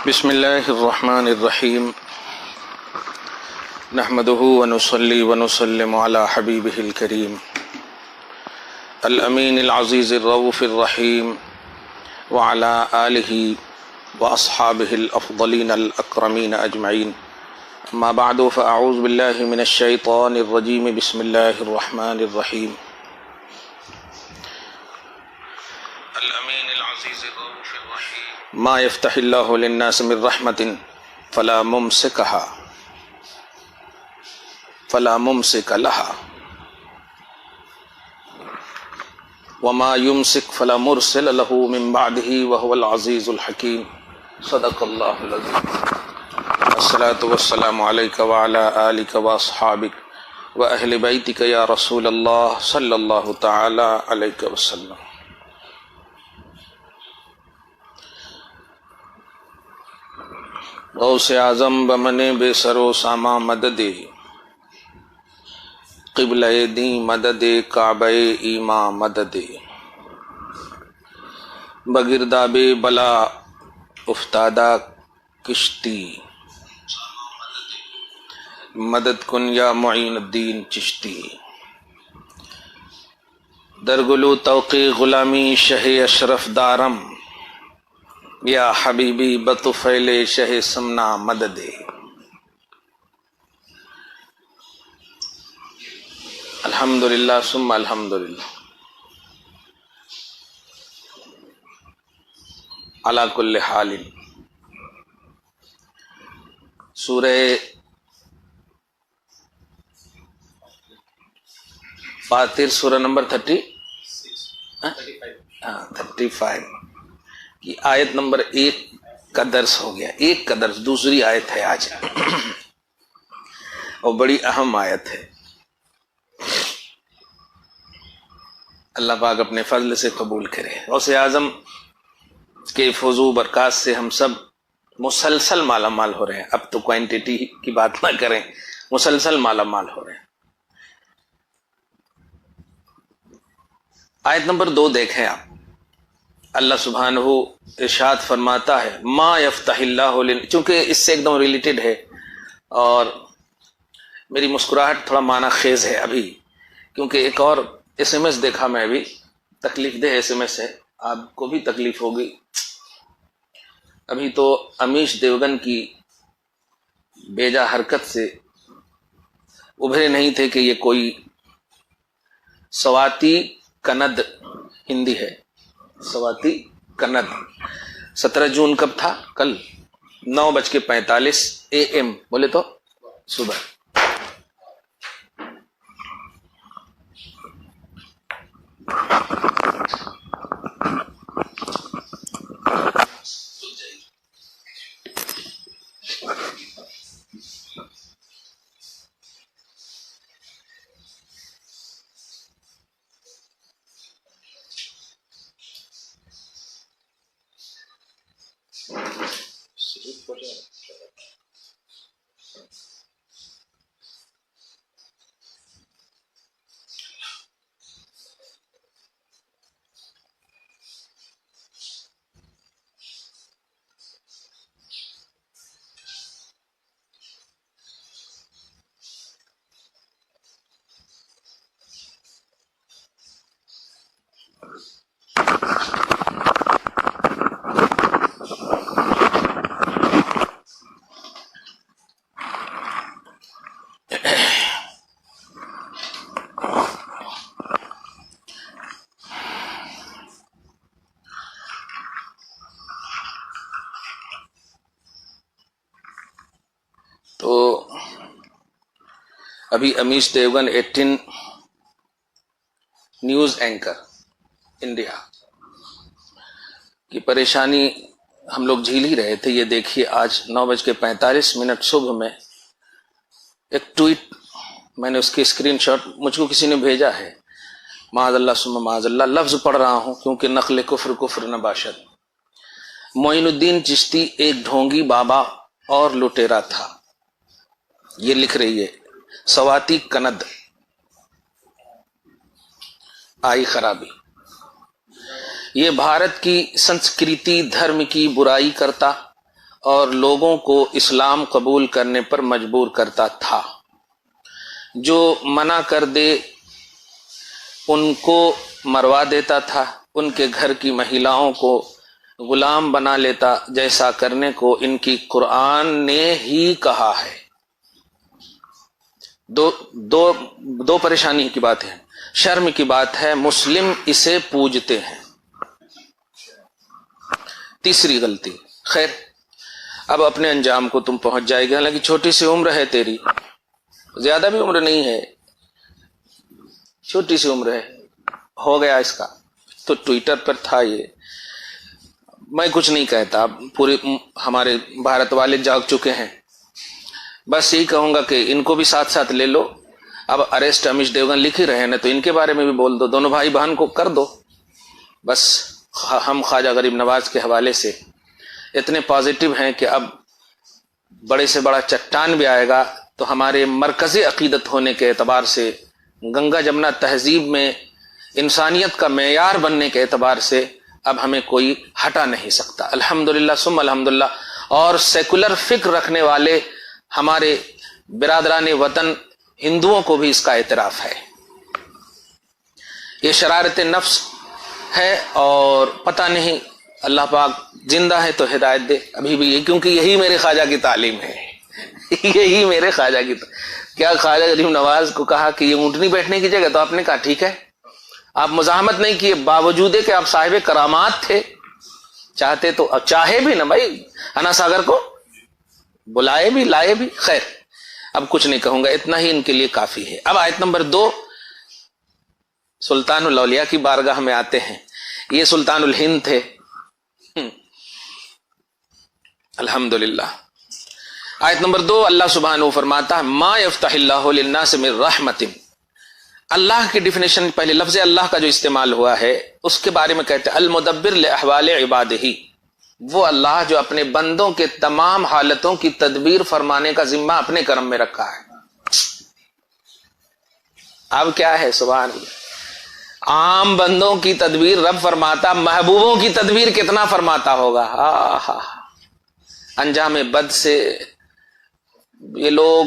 بسم اللہ الرحمن الرحیم نحمده ونصلی ونسلم علی حبیبہ الکریم الامین العزیز الرؤوف الرحیم وعلی آلہ واصحابہ الافضلین الاکرمین اجمعین اما بعد فاعوذ باللہ من الشیطان الرجیم بسم اللہ الرحمن الرحیم الامین العزیز الرؤوف الرحیم ما يفتح اللہ للناس من رحمت فلا ممسک لها وما يمسك فلا مرسل له من بعده وهو العزيز الحكيم صدق الله العظيم. الصلاة والسلام عليك وعلى آلك وأصحابك وأهل بيتك يا رسول الله صلى الله تعالى عليك وسلم. غوث اعظم بمن بے سر و ساما مدد قبلہ دیں مدد کعبہ ایما مدد بگرداب بلا افتادہ کشتی مدد کن یا معین الدین چشتی درگلو توقی غلامی شہ اشرف دارم یا حبیبی بطفیل شہ سمنا مدد الحمدللہ ثم الحمدللہ علی کل حال. سورہ فاطر سورہ نمبر 35 کی آیت نمبر 1 کا درس ہو گیا. ایک کا درس، دوسری آیت ہے آج اور بڑی اہم آیت ہے. اللہ پاک اپنے فضل سے قبول کرے. غوث اعظم کے فضول برکات سے ہم سب مسلسل مالا مال ہو رہے ہیں. اب تو کوانٹٹی کی بات نہ کریں، مسلسل مالا مال ہو رہے ہیں. آیت نمبر 2 دیکھیں آپ. اللہ سبحانہ ارشاد فرماتا ہے ما یفتح اللہ چونکہ اس سے ایک دم ریلیٹڈ ہے اور میری مسکراہٹ تھوڑا معنی خیز ہے ابھی، کیونکہ ایک اور ایس ایم ایس دیکھا میں ابھی، تکلیف دہ ایس ایم ایس ہے، آپ کو بھی تکلیف ہوگی. ابھی تو امیش دیوگن کی بیجا حرکت سے ابھرے نہیں تھے کہ یہ کوئی سواتی کند ہندی ہے. سواتی کند 17 جون کب تھا؟ کل 9:45 AM بولے تو صبح. تو ابھی Amish Devgan 18 news anchor India کی پریشانی ہم لوگ جھیل ہی رہے تھے. یہ دیکھیے آج 9:45 صبح میں ایک ٹویٹ میں نے اس کی اسکرین شاٹ مجھ کو کسی نے بھیجا ہے. معاذ اللہ ثم معاذ اللہ لفظ پڑھ رہا ہوں کیونکہ نقل کفر کفر نہ باشد. معین الدین چشتی ایک ڈھونگی بابا اور لٹیرا تھا. یہ لکھ رہی ہے سواتی کند. آئی خرابی. یہ بھارت کی سنسکرتی دھرم کی برائی کرتا اور لوگوں کو اسلام قبول کرنے پر مجبور کرتا تھا. جو منع کر دے ان کو مروا دیتا تھا، ان کے گھر کی مہیلاؤں کو غلام بنا لیتا. جیسا کرنے کو ان کی قرآن نے ہی کہا ہے. دو پریشانی کی بات ہے، شرم کی بات ہے، مسلم اسے پوجتے ہیں. تیسری غلطی، خیر اب اپنے انجام کو تم پہنچ جائے گی. حالانکہ چھوٹی سی عمر ہے تیری، زیادہ بھی عمر نہیں ہے، چھوٹی سی عمر ہے. ہو گیا اس کا تو ٹویٹر پر تھا یہ. میں کچھ نہیں کہتا، پورے ہمارے بھارت والے جاگ چکے ہیں. بس یہی کہوں گا کہ ان کو بھی ساتھ ساتھ لے لو. اب اریسٹ امیش دیوگن لکھ ہی رہے ہیں نا، تو ان کے بارے میں بھی بول دو، دونوں بھائی بہن کو کر دو. بس ہم خواجہ غریب نواز کے حوالے سے اتنے پازیٹو ہیں کہ اب بڑے سے بڑا چٹان بھی آئے گا تو ہمارے مرکزی عقیدت ہونے کے اعتبار سے، گنگا جمنا تہذیب میں انسانیت کا معیار بننے کے اعتبار سے اب ہمیں کوئی ہٹا نہیں سکتا. الحمدللہ ثم الحمدللہ. اور سیکولر فکر رکھنے والے ہمارے برادران وطن ہندوؤں کو بھی اس کا اعتراف ہے. یہ شرارت نفس ہے اور پتہ نہیں اللہ پاک زندہ ہے تو ہدایت دے ابھی بھی، کیونکہ یہی میرے خواجہ کی تعلیم ہے. یہی میرے خواجہ کی کیا خواجہ غریب نواز کو کہا کہ یہ اونٹنی بیٹھنے کی جگہ، تو آپ نے کہا ٹھیک ہے. آپ مزاحمت نہیں کیے، باوجود کہ آپ صاحب کرامات تھے. چاہتے تو چاہے بھی نا بھائی انا ساگر کو بلائے بھی لائے بھی. خیر اب کچھ نہیں کہوں گا، اتنا ہی ان کے لیے کافی ہے. اب آیت نمبر 2 سلطان الاولیاء کی بارگاہ میں آتے ہیں. یہ سلطان الہند تھے. الحمدللہ. آیت نمبر 2 اللہ سبحانہ فرماتا ہے ما یفتح اللہ للناس من رحمت. اللہ کی ڈیفینیشن، پہلے لفظ اللہ کا جو استعمال ہوا ہے اس کے بارے میں کہتے ہیں المدبر لاحوال عبادہ، وہ اللہ جو اپنے بندوں کے تمام حالتوں کی تدبیر فرمانے کا ذمہ اپنے کرم میں رکھا ہے. اب کیا ہے سبحان اللہ، عام بندوں کی تدبیر رب فرماتا، محبوبوں کی تدبیر کتنا فرماتا ہوگا. انجام بد سے یہ لوگ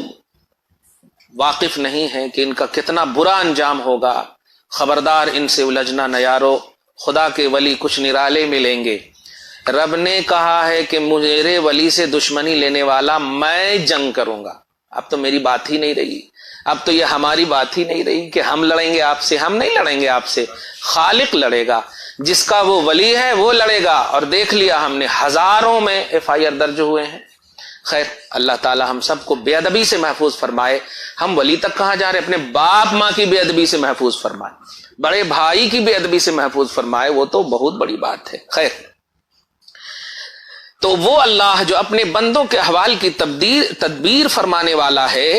واقف نہیں ہیں کہ ان کا کتنا برا انجام ہوگا. خبردار ان سے الجھنا نہ یارو، خدا کے ولی کچھ نرالے ملیں گے. رب نے کہا ہے کہ میرے ولی سے دشمنی لینے والا میں جنگ کروں گا. اب تو میری بات ہی نہیں رہی، اب تو یہ ہماری بات ہی نہیں رہی کہ ہم لڑیں گے آپ سے. ہم نہیں لڑیں گے آپ سے، خالق لڑے گا. جس کا وہ ولی ہے وہ لڑے گا. اور دیکھ لیا ہم نے، ہزاروں میں FIR درج ہوئے ہیں. خیر اللہ تعالی ہم سب کو بے ادبی سے محفوظ فرمائے. ہم ولی تک کہاں جا رہے، اپنے باپ ماں کی بے ادبی سے محفوظ فرمائے، بڑے بھائی کی بے ادبی سے محفوظ فرمائے، وہ تو بہت بڑی بات ہے. خیر تو وہ اللہ جو اپنے بندوں کے احوال کی تدبیر فرمانے والا ہے،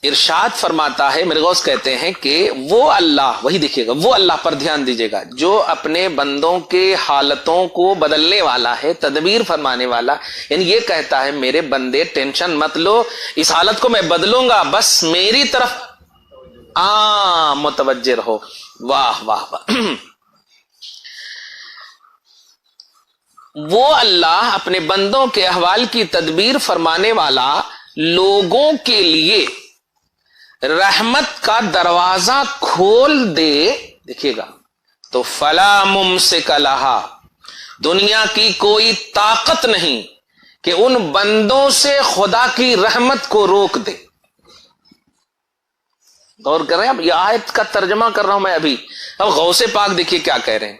ارشاد فرماتا ہے، میرے غوث کہتے ہیں کہ وہ اللہ، وہی دیکھیے گا، وہ اللہ پر دھیان دیجیے گا جو اپنے بندوں کے حالتوں کو بدلنے والا ہے، تدبیر فرمانے والا. یعنی یہ کہتا ہے میرے بندے ٹینشن مت لو، اس حالت کو میں بدلوں گا، بس میری طرف متوجہ رہو. واہ واہ واہ. وہ اللہ اپنے بندوں کے احوال کی تدبیر فرمانے والا لوگوں کے لیے رحمت کا دروازہ کھول دے. دیکھیے گا تو فلا ممسک لہا، دنیا کی کوئی طاقت نہیں کہ ان بندوں سے خدا کی رحمت کو روک دے. غور کر رہے ہیں؟ اب یہ آیت کا ترجمہ کر رہا ہوں میں ابھی. اب غوث پاک دیکھیے کیا کہہ رہے ہیں.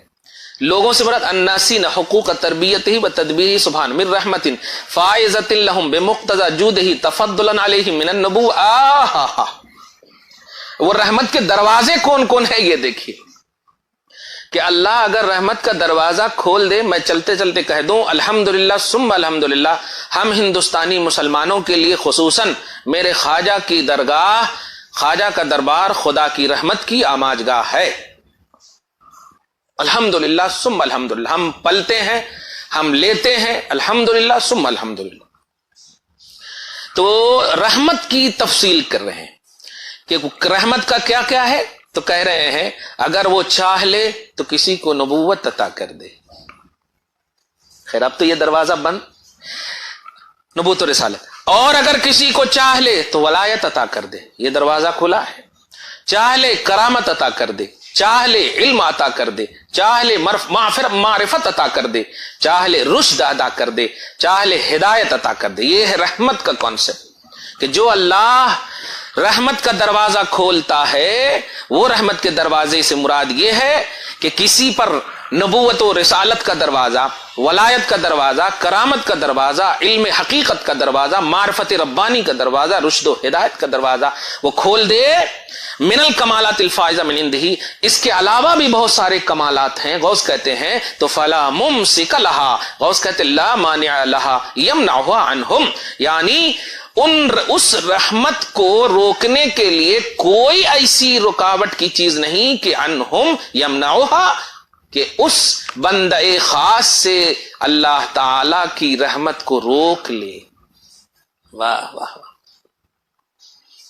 لوگوں سے مراد الناسین حقوق تربیت ہی و تدبیر سبحان من رحمت فائزۃ لهم بمقتضى جودہ تفضلا علیہم من النبوۃ. وہ رحمت کے دروازے کون کون ہیں یہ دیکھیے کہ اللہ اگر رحمت کا دروازہ کھول دے. میں چلتے چلتے کہہ دوں الحمدللہ ثم الحمدللہ، ہم ہندوستانی مسلمانوں کے لیے خصوصاً میرے خواجہ کی درگاہ، خواجہ کا دربار خدا کی رحمت کی آماج گاہ ہے. الحمدللہ ثم الحمدللہ، ہم پلتے ہیں، ہم لیتے ہیں، الحمدللہ ثم الحمدللہ. تو رحمت کی تفصیل کر رہے ہیں کہ رحمت کا کیا کیا ہے. تو کہہ رہے ہیں اگر وہ چاہ لے تو کسی کو نبوت عطا کر دے. خیر اب تو یہ دروازہ بند. نبوت و رسالت. اور اگر کسی کو چاہ لے تو ولایت عطا کر دے، یہ دروازہ کھلا ہے. چاہ لے کرامت عطا کر دے، چاہ لے علم عطا کر دے، چاہ لے معرفت عطا کر دے، چاہ لے رشد عطا کر دے، چاہ لے ہدایت عطا کر دے. یہ ہے رحمت کا کانسیپٹ کہ جو اللہ رحمت کا دروازہ کھولتا ہے، وہ رحمت کے دروازے سے مراد یہ ہے کہ کسی پر نبوت و رسالت کا دروازہ، ولایت کا دروازہ، کرامت کا دروازہ، علم حقیقت کا دروازہ، معرفت ربانی کا دروازہ، رشد و ہدایت کا دروازہ وہ کھول دے. من الکمالات الفائزہ من عنده، اس کے علاوہ بھی بہت سارے کمالات ہیں. غوث کہتے ہیں تو فلا ممسک لہا، غوث کہتے لا مانع لہا یمنعها عنہم، یعنی اس رحمت کو روکنے کے لیے کوئی ایسی رکاوٹ کی چیز نہیں کہ عنہم یمنعها، کہ اس بندہ خاص سے اللہ تعالی کی رحمت کو روک لے. واہ واہ واہ.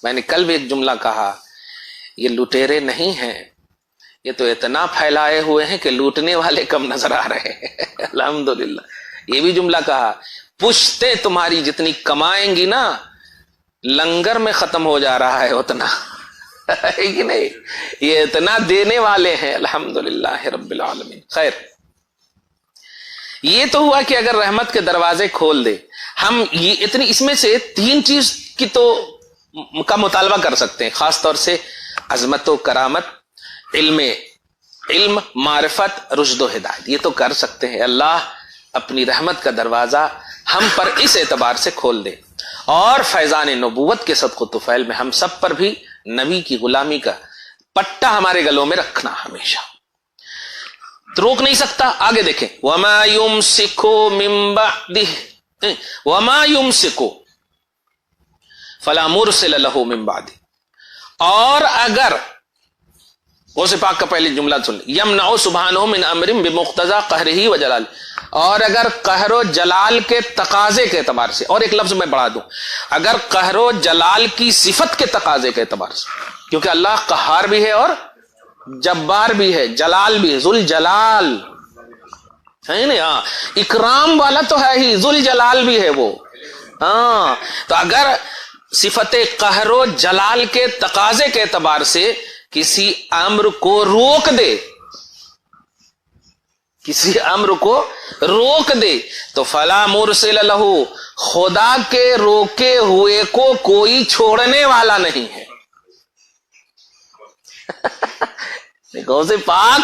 میں نے کل بھی ایک جملہ کہا، یہ لٹیرے نہیں ہیں، یہ تو اتنا پھیلائے ہوئے ہیں کہ لوٹنے والے کم نظر آ رہے ہیں. الحمدللہ. یہ بھی جملہ کہا، پشتے تمہاری جتنی کمائیں گی نا، لنگر میں ختم ہو جا رہا ہے اتنا ہے کہ نہیں. یہ اتنا دینے والے ہیں. الحمدللہ رب العالمین. خیر، یہ تو ہوا کہ اگر رحمت کے دروازے کھول دے، ہم یہ اتنی اس میں سے تین چیز کی تو کا مطالبہ کر سکتے ہیں، خاص طور سے عظمت و کرامت، علم، معرفت، رشد و ہدایت. یہ تو کر سکتے ہیں. اللہ اپنی رحمت کا دروازہ ہم پر اس اعتبار سے کھول دے، اور فیضان نبوت کے صدق و طفیل میں ہم سب پر بھی نبی کی غلامی کا پٹا ہمارے گلوں میں رکھنا ہمیشہ. تو روک نہیں سکتا. آگے دیکھیں، وما یمسکو من بعدہ وما یمسکو فلا مرسل لہ من بعدہ. اور اگر غوث پاک کا پہلے جملہ سن لیں، یمنع سبحانہ من امر بمقتضی قہرہ و جلال، اور اگر قہر و جلال کے تقاضے کے اعتبار سے، اور ایک لفظ میں بڑھا دوں، اگر قہر و جلال کی صفت کے تقاضے کے اعتبار سے، کیونکہ اللہ قہار بھی ہے اور جبار بھی ہے، جلال بھی ہے، ذوالجلال ہے نا. ہاں، اکرام والا تو ہے ہی، ذوالجلال بھی ہے وہ. ہاں، تو اگر صفت قہر و جلال کے تقاضے کے اعتبار سے کسی امر کو روک دے، کسی امر کو روک دے تو فلا مرسل لہ، خدا کے روکے ہوئے کو کوئی چھوڑنے والا نہیں ہے. غوث پاک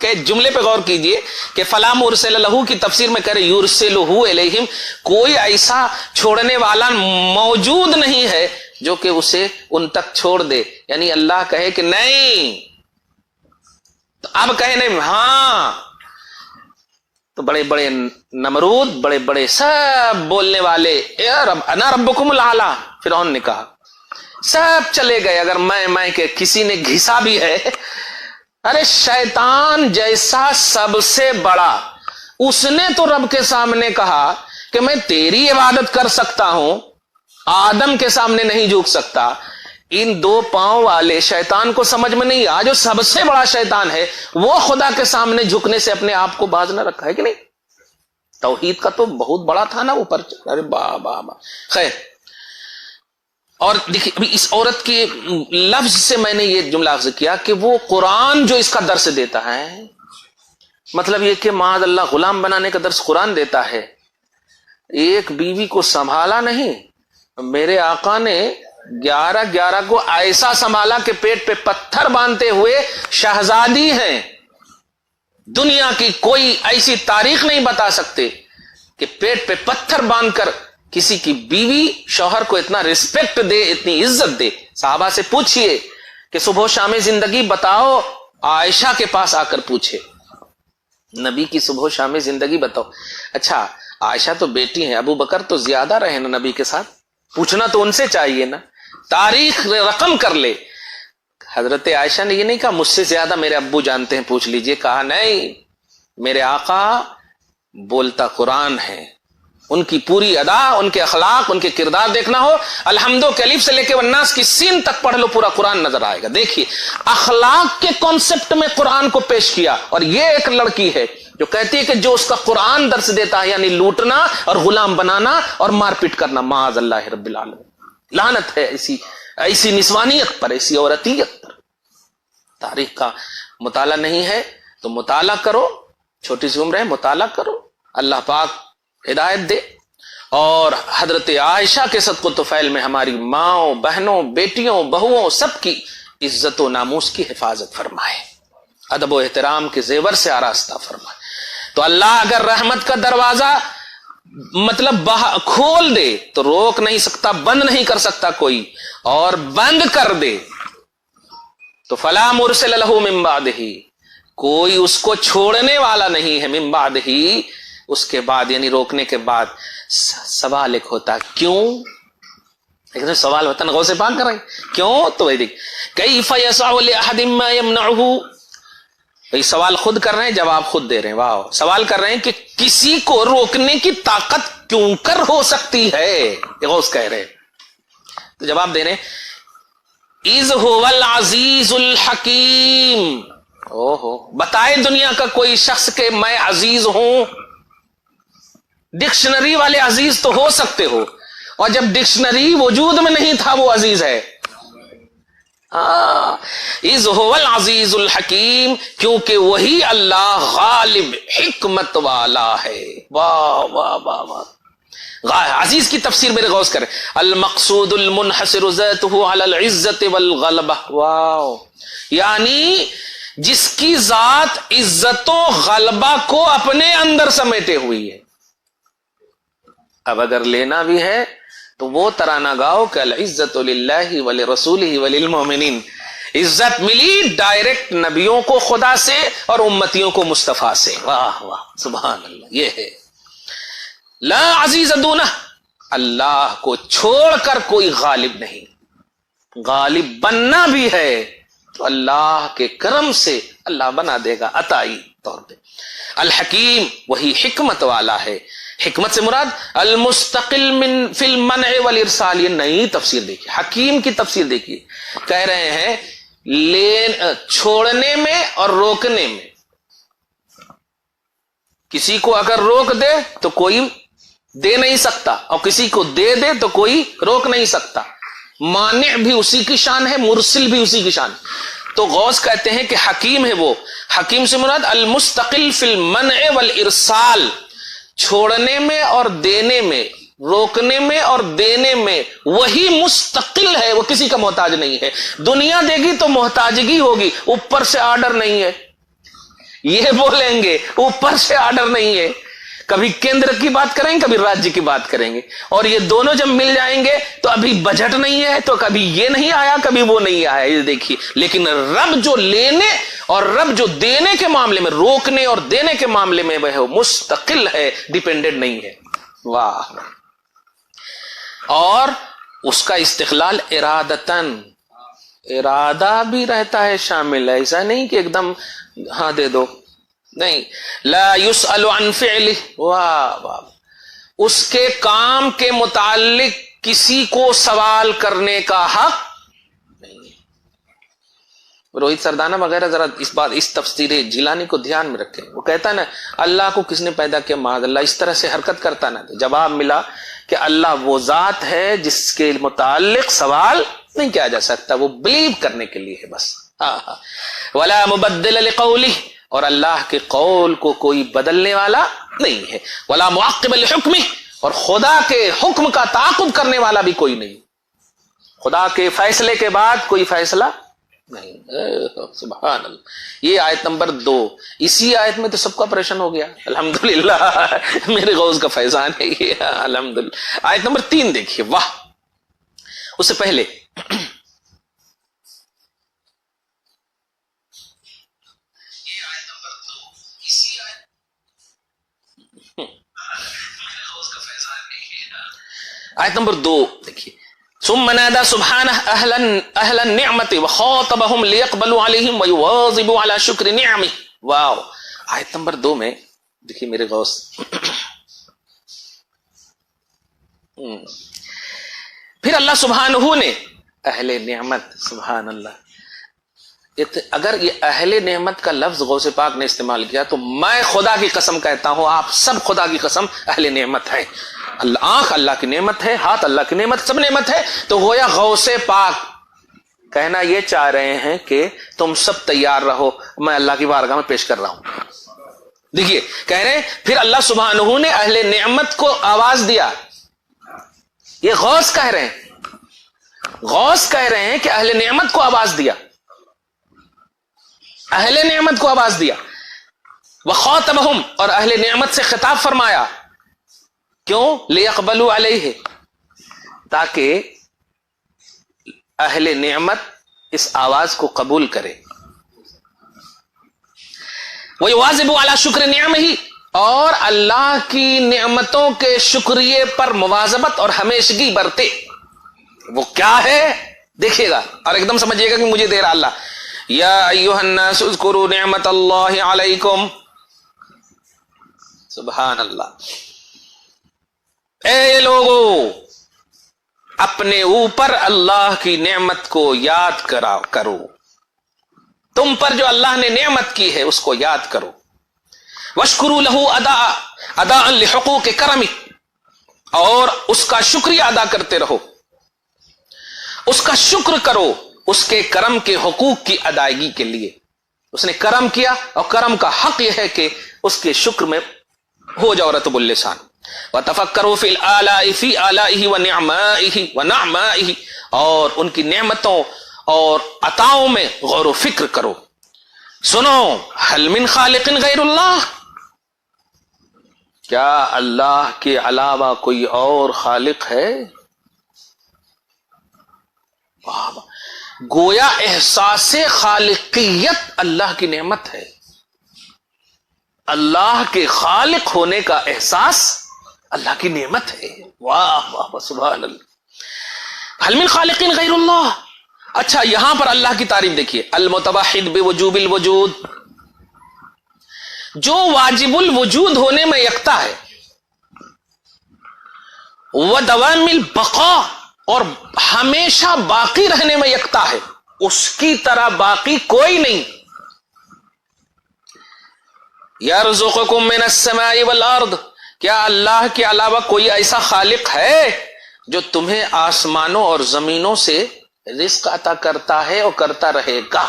کے جملے پہ غور کیجئے کہ فلا مرسل لہ کی تفسیر میں کرے یرسلہ الیہم، کوئی ایسا چھوڑنے والا موجود نہیں ہے جو کہ اسے ان تک چھوڑ دے. یعنی اللہ کہے کہ نہیں، تو اب کہے نہیں. ہاں، تو بڑے بڑے نمرود، بڑے بڑے سب بولنے والے، انا ربکم الاعلی، فرعون نے کہا، سب چلے گئے. اگر میں کہ کسی نے گھسا بھی ہے، ارے شیطان جیسا سب سے بڑا، اس نے تو رب کے سامنے کہا کہ میں تیری عبادت کر سکتا ہوں، آدم کے سامنے نہیں جھک سکتا. ان دو پاؤں والے شیطان کو سمجھ میں نہیں آ، جو سب سے بڑا شیطان ہے وہ خدا کے سامنے جھکنے سے اپنے آپ کو باز نہ رکھا ہے کہ نہیں. توحید کا تو بہت بڑا تھا نا اوپر. ارے با. خیر، اور دیکھیے ابھی اس عورت کے لفظ سے میں نے یہ جملہ عرض کیا کہ وہ قرآن جو اس کا درس دیتا ہے، مطلب یہ کہ معاذ اللہ غلام بنانے کا درس قرآن دیتا ہے. ایک بیوی کو سنبھالا نہیں، میرے آقا نے 11 کو ایسا سنبھالا کہ پیٹ پہ پتھر باندھتے ہوئے شہزادی ہیں. دنیا کی کوئی ایسی تاریخ نہیں بتا سکتے کہ پیٹ پہ پتھر باندھ کر کسی کی بیوی شوہر کو اتنا رسپیکٹ دے، اتنی عزت دے. صحابہ سے پوچھئے کہ صبح و شام زندگی بتاؤ، عائشہ کے پاس آ کر پوچھے نبی کی صبح و شام زندگی بتاؤ. اچھا، عائشہ تو بیٹی ہیں، ابو بکر تو زیادہ رہے نا نبی کے ساتھ، پوچھنا تو ان سے چاہیے نا، تاریخ رقم کر لے. حضرت عائشہ نے یہ نہیں کہا مجھ سے زیادہ میرے ابو جانتے ہیں، پوچھ لیجئے. کہا نہیں، میرے آقا بولتا قرآن ہے، ان کی پوری ادا، ان کے اخلاق، ان کے کردار دیکھنا ہو، الحمد کے الف سے لے کے والناس کی سین تک پڑھ لو، پورا قرآن نظر آئے گا. دیکھیے اخلاق کے کانسیپٹ میں قرآن کو پیش کیا. اور یہ ایک لڑکی ہے جو کہتی ہے کہ جو اس کا قرآن درس دیتا ہے یعنی لوٹنا اور غلام بنانا اور مار پیٹ کرنا، معاذ اللہ رب العالمین، لعنت ہے ایسی نسوانیت پر، ایسی عورتیت پر۔ تاریخ کا مطالعہ نہیں ہے تو مطالعہ کرو، چھوٹی سی عمر ہے، مطالعہ کرو، اللہ پاک ہدایت دے، اور حضرت عائشہ کے صدق و طفیل میں ہماری ماؤں، بہنوں، بیٹیوں، بہوؤں سب کی عزت و ناموس کی حفاظت فرمائے، ادب و احترام کے زیور سے آراستہ فرمائے۔ تو اللہ اگر رحمت کا دروازہ مطلب کھول دے تو روک نہیں سکتا، بند نہیں کر سکتا کوئی، اور بند کر دے تو فلا مرسل لہ من بعدہ، کوئی اس کو چھوڑنے والا نہیں ہے، من بعدہ، اس کے بعد یعنی روکنے کے بعد۔ سوال ایک ہوتا ہے کیوں، ایک سوال ہوتا ہے، غوث پاک کر رہے ہیں کیوں، تو وہی دیکھ کیف یسع لأحد ما یمنعہ، یہ سوال خود کر رہے ہیں، جواب خود دے رہے ہیں، واہ، سوال کر رہے ہیں کہ کسی کو روکنے کی طاقت کیوں کر ہو سکتی ہے، یہ غوث کہہ رہے ہیں، تو جواب دے رہے ہیں اذ هو العزیز الحکیم، بتائے دنیا کا کوئی شخص کہ میں عزیز ہوں، ڈکشنری والے عزیز تو ہو سکتے ہو، اور جب ڈکشنری وجود میں نہیں تھا وہ عزیز ہے، اذ هو العزیز الحکیم، کیونکہ وہی اللہ غالب حکمت والا ہے۔ واہ واہ واہ واہ، عزیز کی تفسیر میرے غوث کریں، المقصود المنحصر ذاتہ علی العزت والغلبہ، واو، یعنی جس کی ذات عزت و غلبہ کو اپنے اندر سمیٹے ہوئی ہے۔ اب اگر لینا بھی ہے تو وہ ترانہ گاؤ کہ العزت للہ ولرسولہ وللمؤمنین، عزت ملی ڈائریکٹ نبیوں کو خدا سے اور امتیوں کو مصطفیٰ سے، واہ واہ سبحان اللہ، یہ ہے لا عزیز دونہ، اللہ کو چھوڑ کر کوئی غالب نہیں، غالب بننا بھی ہے تو اللہ کے کرم سے اللہ بنا دے گا عطائی طور پہ۔ الحکیم، وہی حکمت والا ہے، حکمت سے مراد المستقل من فی المنع والارسال، یہ نئی تفسیر دیکھیے، حکیم کی تفسیر دیکھیے، کہہ رہے ہیں چھوڑنے میں اور روکنے میں، کسی کو اگر روک دے تو کوئی دے نہیں سکتا، اور کسی کو دے دے تو کوئی روک نہیں سکتا، مانع بھی اسی کی شان ہے، مرسل بھی اسی کی شان ہے۔ تو غوث کہتے ہیں کہ حکیم ہے وہ، حکیم سے مراد المستقل فی المنع والارسال، چھوڑنے میں اور دینے میں، روکنے میں اور دینے میں وہی مستقل ہے، وہ کسی کا محتاج نہیں ہے۔ دنیا دے گی تو محتاجگی ہوگی، اوپر سے آرڈر نہیں ہے، یہ بولیں گے اوپر سے آرڈر نہیں ہے، کبھی کیندر کی بات کریں گے، کبھی راجیہ کی بات کریں گے، اور یہ دونوں جب مل جائیں گے تو ابھی بجٹ نہیں ہے تو کبھی یہ نہیں آیا کبھی وہ نہیں آیا، یہ دیکھیے۔ لیکن رب جو لینے اور رب جو دینے کے معاملے میں، روکنے اور دینے کے معاملے میں وہ مستقل ہے، ڈیپینڈنٹ نہیں ہے، واہ۔ اور اس کا استقلال ارادتاً، ارادہ بھی رہتا ہے شامل، ایسا نہیں کہ ایک دم ہاں دے دو، نہیں، لا یسأل عن فعلہ، واہ واہ، اس کے کام کے متعلق کسی کو سوال کرنے کا حق نہیں۔ روہت سردانہ وغیرہ ذرا اس تفسیر جیلانی کو دھیان میں رکھیں، وہ کہتا ہے نا اللہ کو کس نے پیدا کیا، معاذ اللہ، اس طرح سے حرکت کرتا نا، تو جواب ملا کہ اللہ وہ ذات ہے جس کے متعلق سوال نہیں کیا جا سکتا، وہ بلیو کرنے کے لیے ہے بس، ولا مبدل لقولہ، اور اللہ کے قول کو کوئی بدلنے والا نہیں ہے، ولا معقب لحکمہ، اور خدا کے حکم کا تعاقب کرنے والا بھی کوئی نہیں، خدا کے فیصلے کے بعد کوئی فیصلہ نہیں، سبحان اللہ۔ یہ آیت نمبر 2، اسی آیت میں تو سب کا آپریشن ہو گیا، الحمدللہ، میرے غوث کا فیضان ہے یہ، الحمدللہ۔ آیت نمبر 3 دیکھیے، واہ، اس سے پہلے آیت نمبر 2 دیکھیے، ثم نادى سبحانه اهل النعمة وخاطبهم ليقبلوا عليهم ويواظبوا على شكر نعمه، واو۔ آیت نمبر 2 میں دیکھیے میرے غوث، پھر اللہ سبحانہ نے اہل نعمت، سبحان اللہ، اگر یہ اہل نعمت کا لفظ غوث پاک نے استعمال کیا تو میں خدا کی قسم کہتا ہوں آپ سب خدا کی قسم اہل نعمت ہیں. آنکھ اللہ کی نعمت ہے، ہاتھ اللہ کی نعمت، سب نعمت ہے. تو گویا غوث پاک کہنا یہ چاہ رہے ہیں کہ تم سب تیار رہو، میں اللہ کی بارگاہ میں پیش کر رہا ہوں. دیکھیے کہہ رہے ہیں پھر اللہ سبحانہ نے اہل نعمت کو آواز دیا. یہ غوث کہہ رہے ہیں، غوث کہہ رہے ہیں کہ اہل نعمت کو آواز دیا، اہل نعمت کو آواز دیا. وخاطبہم، اور اہل نعمت سے خطاب فرمایا. کیوں؟ لیقبلوا علیہ، تاکہ اہل نعمت اس آواز کو قبول کرے. وَيُوَاظِبُ عَلَى شُكْرِ نِعَمِهِ، اور اللہ کی نعمتوں کے شکریہ پر مواظبت اور ہمیشگی برتے. وہ کیا ہے دیکھیے گا اور ایک دم سمجھیے گا کہ مجھے دے رہا اللہ. یا ایھا الناس اذکروا نعمت اللہ علیکم. سبحان اللہ. اے لوگو، اپنے اوپر اللہ کی نعمت کو یاد کرو. تم پر جو اللہ نے نعمت کی ہے اس کو یاد کرو. واشکروا لہ اداء لحقوق کرمہ، اور اس کا شکریہ ادا کرتے رہو، اس کا شکر کرو اس کے کرم کے حقوق کی ادائیگی کے لیے. اس نے کرم کیا اور کرم کا حق یہ ہے کہ اس کے شکر میں ہو جاؤ رطب اللسان. وتفکروا فی الآلاء فی آلائہ ونعمائہ، اور ان کی نعمتوں اور عطاؤں میں غور و فکر کرو. سنو، هل من خالق غیر اللہ، کیا اللہ کے علاوہ کوئی اور خالق ہے؟ گویا احساس خالقیت اللہ کی نعمت ہے. اللہ کے خالق ہونے کا احساس اللہ کی نعمت ہے. واہ واہ سبحان اللہ. هل من خالق غیر اللہ. اچھا یہاں پر اللہ کی تعریف دیکھیے. المتوحد بوجوب الوجود، جو واجب الوجود ہونے میں یکتا ہے. ودوام البقاء، اور ہمیشہ باقی رہنے میں یکتا ہے. اس کی طرح باقی کوئی نہیں. یرزقکم من السماء والارض، کیا اللہ کے علاوہ کوئی ایسا خالق ہے جو تمہیں آسمانوں اور زمینوں سے رزق عطا کرتا ہے اور کرتا رہے گا؟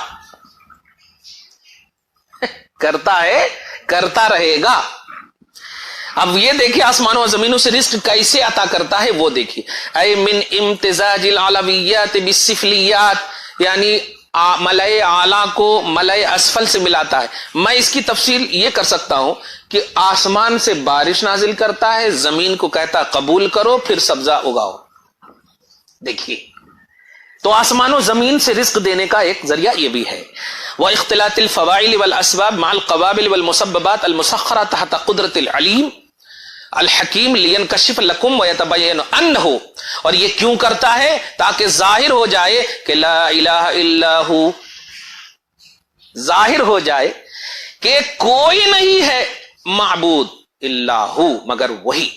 کرتا ہے، کرتا رہے گا. اب یہ دیکھیے آسمانوں اور زمینوں سے رزق کیسے عطا کرتا ہے وہ دیکھیے. اے من امتزاج العلویات بالسفلیات، یعنی ملائے اعلیٰ کو ملائے اسفل سے ملاتا ہے. میں اس کی تفصیل یہ کر سکتا ہوں کہ آسمان سے بارش نازل کرتا ہے، زمین کو کہتا قبول کرو پھر سبزہ اگاؤ. دیکھیے تو آسمان و زمین سے رزق دینے کا ایک ذریعہ یہ بھی ہے. واختلاط الفواعل والاسباب مع القوابل والمسببات المسخرة تحت قدرت العلیم الحکیم لینکشف لکم ویتبین انہ، اور یہ کیوں کرتا ہے؟ تاکہ ظاہر ہو جائے کہ لا الہ الا ہو، ظاہر ہو جائے کہ کوئی نہیں ہے معبود الا ہو مگر وہی،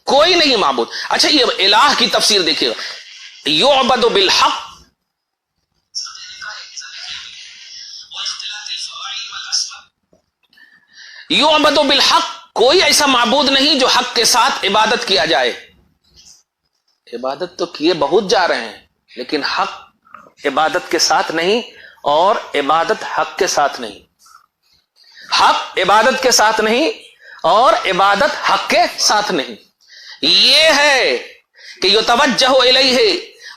کوئی نہیں معبود. اچھا یہ الہ کی تفسیر دیکھیے گا. یعبد بالحق، یعبد بالحق، کوئی ایسا معبود نہیں جو حق کے ساتھ عبادت کیا جائے. عبادت تو کیے بہت جا رہے ہیں لیکن حق عبادت کے ساتھ نہیں، اور عبادت حق کے ساتھ نہیں. حق عبادت کے ساتھ نہیں اور عبادت حق کے ساتھ نہیں. یہ ہے کہ یتوجہ الیہ،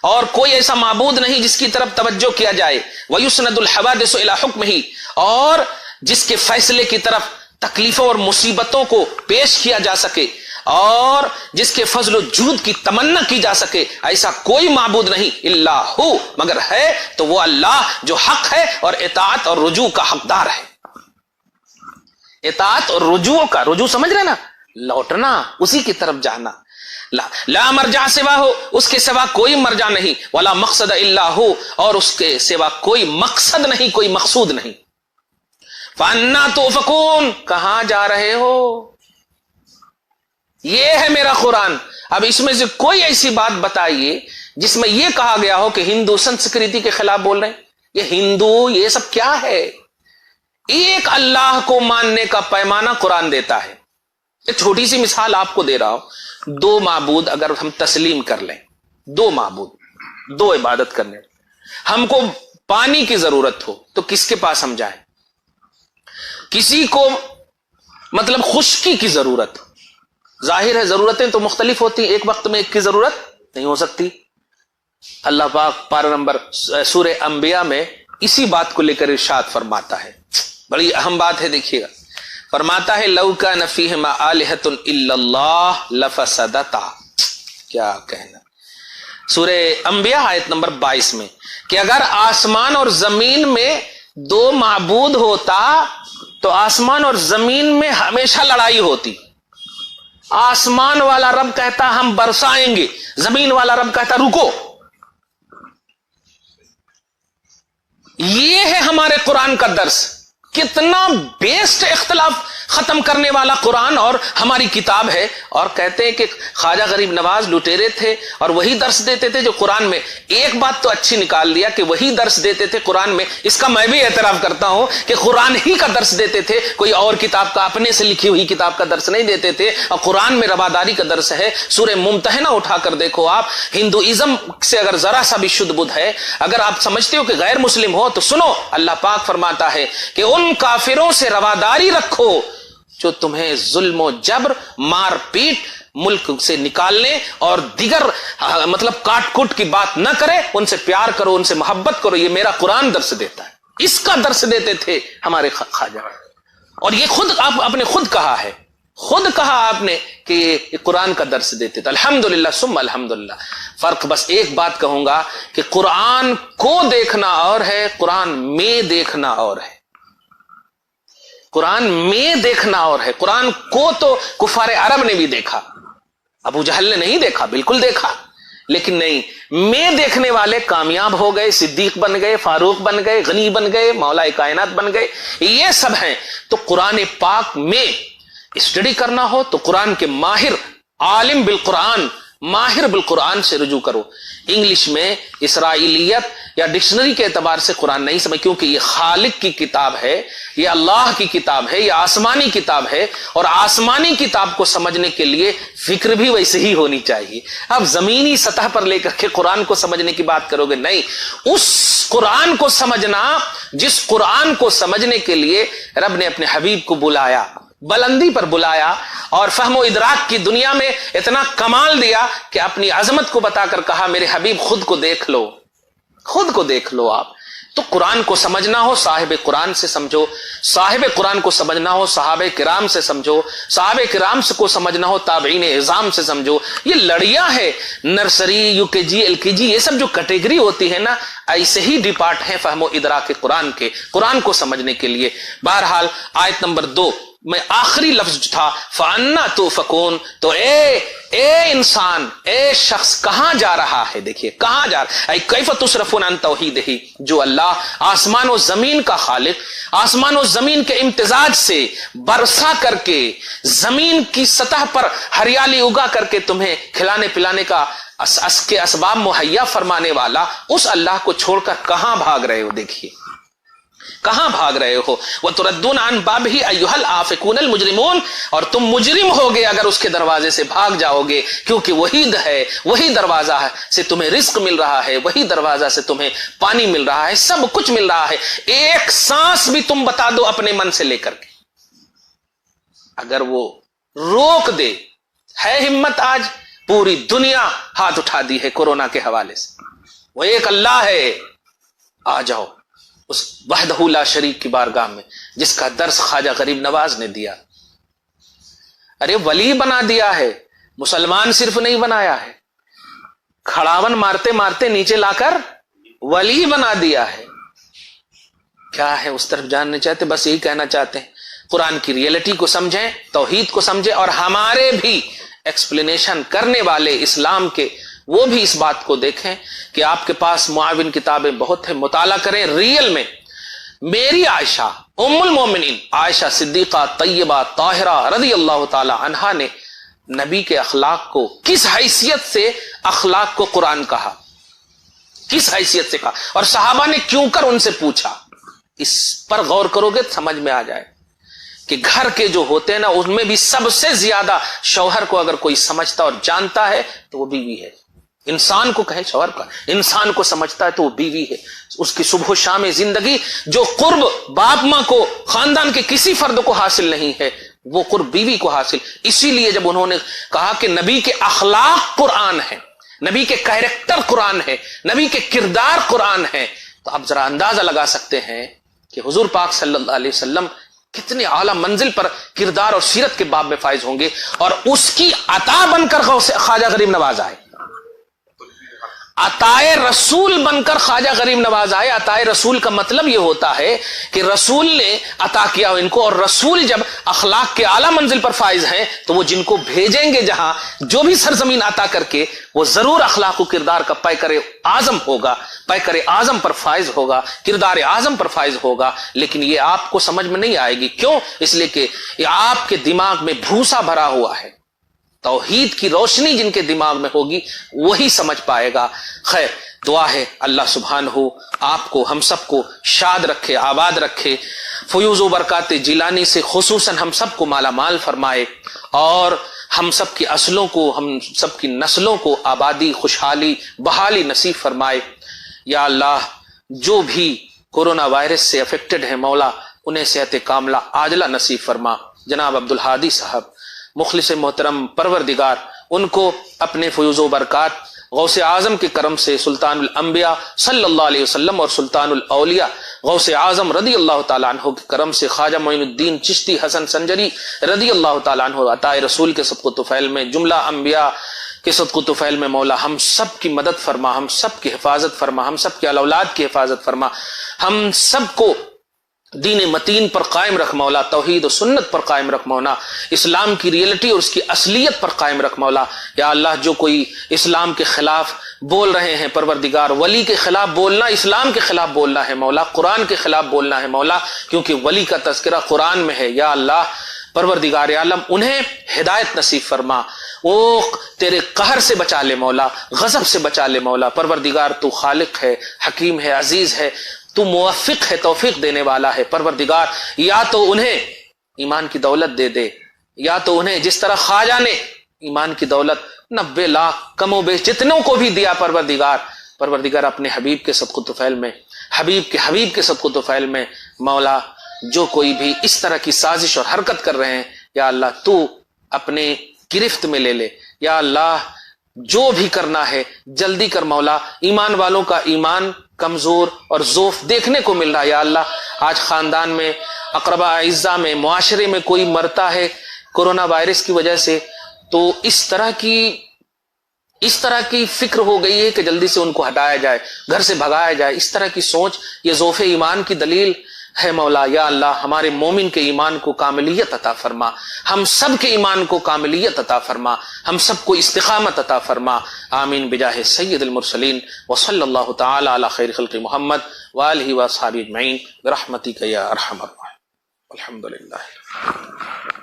اور کوئی ایسا معبود نہیں جس کی طرف توجہ کیا جائے. ویسند الحوادث الی حکمہ، اور جس کے فیصلے کی طرف تکلیفوں اور مصیبتوں کو پیش کیا جا سکے، اور جس کے فضل و جود کی تمنا کی جا سکے. ایسا کوئی معبود نہیں الا ہو مگر ہے تو وہ اللہ جو حق ہے اور اطاعت اور رجوع کا حقدار ہے. اطاعت اور رجوع کا، رجوع سمجھ رہے نا، لوٹنا، اسی کی طرف جانا. لا مرجع سوا ہو، اس کے سوا کوئی مرجع نہیں. ولا مقصد الا ہو، اور اس کے سوا کوئی مقصد نہیں، کوئی مقصود نہیں. فَأَنَّا تُؤْفَكُونَ، کہاں جا رہے ہو؟ یہ ہے میرا قرآن. اب اس میں سے کوئی ایسی بات بتائیے جس میں یہ کہا گیا ہو کہ ہندو سنسکرتی کے خلاف بول رہے ہیں، یہ ہندو یہ سب کیا ہے؟ ایک اللہ کو ماننے کا پیمانہ قرآن دیتا ہے. ایک چھوٹی سی مثال آپ کو دے رہا ہوں. 2 معبود اگر ہم تسلیم کر لیں، 2 معبود، 2 عبادت کرنے، ہم کو پانی کی ضرورت ہو تو کس کے پاس ہم جائیں؟ کسی کو مطلب خشکی کی ضرورت، ظاہر ہے ضرورتیں تو مختلف ہوتی ہیں، ایک وقت میں ایک کی ضرورت نہیں ہو سکتی. اللہ پاک پارہ نمبر سورہ انبیاء میں اسی بات کو لے کر ارشاد فرماتا ہے، بڑی اہم بات ہے، دیکھیے گا. فرماتا ہے لو کان فیہما آلہۃ الا اللہ لفسدتا. کیا کہنا، سورہ انبیاء آیت نمبر 22 میں، کہ اگر آسمان اور زمین میں 2 معبود ہوتا تو آسمان اور زمین میں ہمیشہ لڑائی ہوتی. آسمان والا رب کہتا ہم برسائیں گے، زمین والا رب کہتا رکو. یہ ہے ہمارے قرآن کا درس. کتنا بیسٹ اختلاف ختم کرنے والا قرآن اور ہماری کتاب ہے. اور کہتے ہیں کہ خواجہ غریب نواز لٹیرے تھے اور وہی درس دیتے تھے جو قرآن میں. ایک بات تو اچھی نکال دیا کہ وہی درس دیتے تھے قرآن میں. اس کا میں بھی اعتراف کرتا ہوں کہ قرآن ہی کا درس دیتے تھے، کوئی اور کتاب کا، اپنے سے لکھی ہوئی کتاب کا درس نہیں دیتے تھے. اور قرآن میں رواداری کا درس ہے. سورہ ممتحنہ اٹھا کر دیکھو آپ. ہندوازم سے اگر ذرا سا بھی شدھ بدھ ہے، اگر آپ سمجھتے ہو کہ غیر مسلم ہو، تو سنو، اللہ پاک فرماتا ہے کہ ان کافروں سے رواداری رکھو جو تمہیں ظلم و جبر، مار پیٹ، ملک سے نکالنے اور دیگر مطلب کاٹ کوٹ کی بات نہ کرے. ان سے پیار کرو، ان سے محبت کرو. یہ میرا قرآن درس دیتا ہے. اس کا درس دیتے تھے ہمارے خواجہ. اور یہ خود آپ نے خود کہا ہے، خود کہا آپ نے کہ یہ قرآن کا درس دیتے تھے. الحمدللہ ثم الحمدللہ. فرق بس ایک بات کہوں گا کہ قرآن کو دیکھنا اور ہے، قرآن میں دیکھنا اور ہے. قرآن میں دیکھنا اور ہے. قرآن کو تو کفار عرب نے بھی دیکھا، ابو جہل نے نہیں دیکھا، بالکل دیکھا، لیکن نہیں، میں دیکھنے والے کامیاب ہو گئے، صدیق بن گئے، فاروق بن گئے، غنی بن گئے، مولا کائنات بن گئے. یہ سب ہیں. تو قرآن پاک میں اسٹڈی کرنا ہو تو قرآن کے ماہر عالم بالقرآن، ماہر بالقرآن سے رجوع کرو. انگلش میں اسرائیلیت یا ڈکشنری کے اعتبار سے قرآن نہیں سمجھ، کیونکہ یہ خالق کی کتاب ہے، یہ اللہ کی کتاب ہے، یہ آسمانی کتاب ہے. اور آسمانی کتاب کو سمجھنے کے لیے فکر بھی ویسے ہی ہونی چاہیے. اب زمینی سطح پر لے کر کے قرآن کو سمجھنے کی بات کرو گے، نہیں. اس قرآن کو سمجھنا جس قرآن کو سمجھنے کے لیے رب نے اپنے حبیب کو بلایا، بلندی پر بلایا، اور فہم و ادراک کی دنیا میں اتنا کمال دیا کہ اپنی عظمت کو بتا کر کہا میرے حبیب خود کو دیکھ لو، خود کو دیکھ لو آپ. تو قرآن کو سمجھنا ہو صاحب قرآن سے سمجھو، صاحب قرآن کو سمجھنا ہو صحابہ کرام سے سمجھو، صحابہ کرام کو سمجھنا ہو تابعین اعظام سے سمجھو. یہ لڑیاں ہے، نرسری، یو کے جی، ایل کے جی، یہ سب جو کیٹیگری ہوتی ہے نا، ایسے ہی ڈپارٹ ہیں فہم و ادراک قرآن کے، قرآن کو سمجھنے کے لیے. بہرحال آیت نمبر 2 میں آخری لفظ تھا فَأَنَّا تُؤْفَكُونَ. تو اے انسان، اے شخص کہاں جا رہا ہے؟ دیکھیے کہاں جا رہا ہے. کیف تصرفون عن توحیدہ، جو اللہ آسمان و زمین کا خالق، آسمان و زمین کے امتزاج سے برسا کر کے زمین کی سطح پر ہریالی اگا کر کے تمہیں کھلانے پلانے کا کے اسباب مہیا فرمانے والا، اس اللہ کو چھوڑ کر کہاں بھاگ رہے ہو؟ دیکھیے کہاں بھاگ رہے ہو. وَتُرَدُّونَ عَنْ بَابِهِ أَيُّهَا الْآفِكُونَ الْمُجْرِمُونَ. اور تم مجرم ہوگے اگر اس کے دروازے سے بھاگ جاؤ گے، کیونکہ وہی ہے، وہی دروازہ سے تمہیں رزق مل رہا ہے، وہی دروازہ سے تمہیں پانی مل رہا ہے، سب کچھ مل رہا ہے. ایک سانس بھی تم بتا دو اپنے من سے لے کر کے، اگر وہ روک دے. ہے ہمت آج پوری دنیا ہاتھ اٹھا دی ہے کورونا کے حوالے سے. وہ ایک اللہ ہے، آ جاؤ اس وحدہ لا شریک کی بارگاہ میں، جس کا درس خواجہ غریب نواز نے دیا. ارے ولی بنا دیا ہے، مسلمان صرف نہیں بنایا ہے، کھڑاون مارتے مارتے نیچے لا کر ولی بنا دیا ہے. کیا ہے اس طرف جاننے چاہتے؟ بس یہی کہنا چاہتے ہیں قرآن کی ریئلٹی کو سمجھیں، توحید کو سمجھیں، اور ہمارے بھی ایکسپلینیشن کرنے والے اسلام کے وہ بھی اس بات کو دیکھیں کہ آپ کے پاس معاون کتابیں بہت ہیں، مطالعہ کریں. ریئل میں میری عائشہ ام المومنین عائشہ صدیقہ طیبہ طاہرہ رضی اللہ تعالی عنہا نے نبی کے اخلاق کو کس حیثیت سے اخلاق کو قرآن کہا، کس حیثیت سے کہا اور صحابہ نے کیوں کر ان سے پوچھا، اس پر غور کرو گے تو سمجھ میں آ جائے کہ گھر کے جو ہوتے ہیں نا ان میں بھی سب سے زیادہ شوہر کو اگر کوئی سمجھتا اور جانتا ہے تو وہ بیوی ہے. انسان کو کہے شوہر کا، انسان کو سمجھتا ہے تو وہ بیوی ہے. اس کی صبح و شام زندگی جو قرب باپ ماں کو، خاندان کے کسی فرد کو حاصل نہیں ہے، وہ قرب بیوی کو حاصل. اسی لیے جب انہوں نے کہا کہ نبی کے اخلاق قرآن ہے، نبی کے کیریکٹر قرآن ہے، نبی کے کردار قرآن ہے، تو آپ ذرا اندازہ لگا سکتے ہیں کہ حضور پاک صلی اللہ علیہ وسلم کتنے اعلیٰ منزل پر کردار اور سیرت کے باب میں فائز ہوں گے. اور اس کی عطا بن کر خواجہ غریب نواز آئے، عطائے رسول بن کر خواجہ غریب نواز آئے. عطائے رسول کا مطلب یہ ہوتا ہے کہ رسول نے عطا کیا ان کو، اور رسول جب اخلاق کے اعلیٰ منزل پر فائز ہیں تو وہ جن کو بھیجیں گے جہاں جو بھی سرزمین عطا کر کے، وہ ضرور اخلاق و کردار کا پیکر اعظم ہوگا، پیکر اعظم پر فائز ہوگا، کردار اعظم پر فائز ہوگا. لیکن یہ آپ کو سمجھ میں نہیں آئے گی. کیوں؟ اس لیے کہ یہ آپ کے دماغ میں بھوسا بھرا ہوا ہے. توحید کی روشنی جن کے دماغ میں ہوگی وہی سمجھ پائے گا. خیر، دعا ہے اللہ سبحانہ آپ کو، ہم سب کو شاد رکھے، آباد رکھے، فیوز و برکات جیلانی سے خصوصاً ہم سب کو مالا مال فرمائے، اور ہم سب کی اصلوں کو، ہم سب کی نسلوں کو آبادی، خوشحالی، بحالی نصیب فرمائے. یا اللہ جو بھی کورونا وائرس سے افیکٹڈ ہیں مولا انہیں صحت کاملہ عاجلہ نصیب فرما. جناب عبدالہادی صاحب مخلص محترم، پروردگار ان کو اپنے فیوز و برکات غوث اعظم کے کرم سے، سلطان الانبیاء صلی اللہ علیہ وسلم اور سلطان الاولیاء غوث اعظم رضی اللہ تعالیٰ عنہ کے کرم سے، خواجہ معین الدین چشتی حسن سنجری رضی اللہ تعالیٰ عنہ عطائے رسول کے صدقہ طفیل میں، جملہ انبیاء کے صدقہ طفیل میں مولا ہم سب کی مدد فرما، ہم سب کی حفاظت فرما، ہم سب کے اولاد کی حفاظت فرما، ہم سب کو دین متین پر قائم رکھ مولا، توحید و سنت پر قائم رکھ مولا، اسلام کی ریئلٹی اور اس کی اصلیت پر قائم رکھ مولا. یا اللہ جو کوئی اسلام کے خلاف بول رہے ہیں پروردگار، ولی کے خلاف بولنا اسلام کے خلاف بولنا ہے مولا، قرآن کے خلاف بولنا ہے مولا، کیونکہ ولی کا تذکرہ قرآن میں ہے. یا اللہ پروردگار عالم انہیں ہدایت نصیب فرما، وہ تیرے قہر سے بچا لے مولا، غضب سے بچا لے مولا. پروردگار تو خالق ہے، حکیم ہے، عزیز ہے، تو موفق ہے، توفیق دینے والا ہے. پروردگار یا تو انہیں ایمان کی دولت دے دے، یا تو انہیں جس طرح خواجہ نے ایمان کی دولت 90 لاکھ کم و بیش جتنوں کو بھی دیا، پروردگار اپنے حبیب کے صدقہ طفیل میں، حبیب کے صدقہ طفیل میں مولا جو کوئی بھی اس طرح کی سازش اور حرکت کر رہے ہیں، یا اللہ تو اپنے گرفت میں لے لے. یا اللہ جو بھی کرنا ہے جلدی کر مولا. ایمان والوں کا ایمان کمزور اور ضعف دیکھنے کو مل رہا ہے. یا اللہ آج خاندان میں، اقربا اعزاء میں، معاشرے میں کوئی مرتا ہے کورونا وائرس کی وجہ سے، تو اس طرح کی فکر ہو گئی ہے کہ جلدی سے ان کو ہٹایا جائے، گھر سے بھگایا جائے. اس طرح کی سوچ یہ ضعف ایمان کی دلیل ہے مولا. یا اللہ ہمارے مومن کے ایمان کو کاملیت عطا فرما، ہم سب کے ایمان کو کاملیت عطا فرما، ہم سب کو استقامت عطا فرما. آمین بجاہ سید المرسلین وصلی اللہ تعالی علی خیر خلق محمد وآلہ واصحابہ اجمعین برحمتک یا ارحم الراحمین. الحمدللہ.